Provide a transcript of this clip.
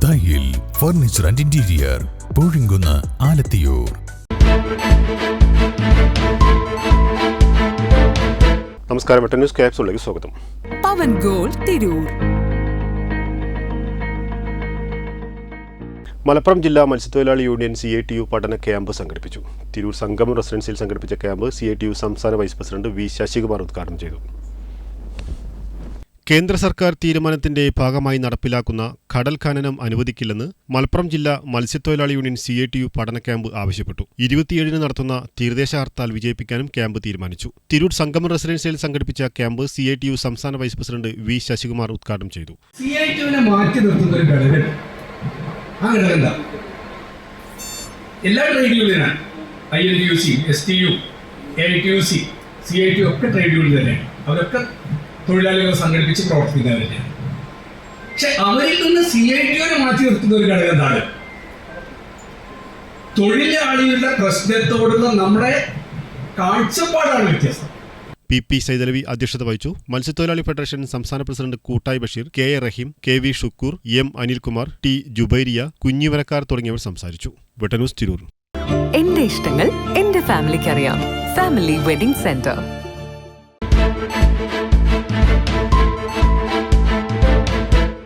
ദായിൽ furniture and interior, Poozhinkunnu, Alathiyur. നമസ്കാരം, news ക്യാപ്സിലേക്ക് സ്വാഗതം. പവൻ goal Tirur. Malappuram ജില്ലാ മത്സ്യത്തൊഴിലാളി യൂണിയൻ CITU പഠന ക്യാമ്പ് സംഘടിപ്പിച്ചു. തിരൂർ സംഗമം റെസിഡൻസിയിൽ സംഘടിപ്പിച്ച ക്യാമ്പ് CITU സംസ്ഥാന വൈസ് പ്രസിഡന്റ് V ശശികുമാർ ഉദ്ഘാടനം ചെയ്തു. കേന്ദ്ര സർക്കാർ തീരുമാനത്തിന്റെ ഭാഗമായി നടപ്പിലാക്കുന്ന കടൽ ഖനനം അനുവദിക്കില്ലെന്ന് മലപ്പുറം ജില്ലാ മത്സ്യത്തൊഴിലാളി യൂണിയൻ CITU പഠന ക്യാമ്പ് ആവശ്യപ്പെട്ടു. 27-ന് നടത്തുന്ന തീരദേശ ഹർത്താൽ വിജയിപ്പിക്കാനും ക്യാമ്പ് തീരുമാനിച്ചു. തിരൂർ സംഗമം റെസിഡൻസിയിൽ സംഘടിപ്പിച്ച ക്യാമ്പ് CITU സംസ്ഥാന വൈസ് പ്രസിഡന്റ് V ശശികുമാർ ഉദ്ഘാടനം ചെയ്തു. CITUവിനെ മാറ്റി നിർത്തുന്ന ഒരു ഘടകം, ആ ഘടകം എന്താ? എല്ലാ ട്രേഡ് യൂണിയനാണ്. INTUC, STU, AITUC, CITU ഒക്കെ ട്രേഡ് യൂണിയൻ തന്നെയാണ്. അവരൊക്കെ തൊഴിലാളികളെ സംഘടിപ്പിച്ച് പ്രവർത്തിക്കുന്നവർ തന്നെയാണ്. പക്ഷെ അവരിൽ നിന്ന് CITUവിനെ മാറ്റി നിർത്തുന്ന ഒരു ഘടകം എന്താണ്? തൊഴിലാളികളുടെ പ്രശ്നത്തോടുള്ള നമ്മുടെ കാഴ്ചപ്പാടാണ് വ്യത്യസ്തം. PP സൈദലവി അധ്യക്ഷത വഹിച്ചു. മത്സ്യത്തൊഴിലാളി ഫെഡറേഷൻ സംസ്ഥാന പ്രസിഡന്റ് കൂട്ടായി ബഷീർ, KA റഹീം, KV Shukkur, M Anilkumar, T Jubairiya, കുഞ്ഞിവരക്കാർ തുടങ്ങിയവർ സംസാരിച്ചു. ന്യൂസ് തിരൂർ. എന്റെ ഇഷ്ടങ്ങൾ എന്റെ ഫാമിലിക്ക് അറിയാം. Family wedding centre.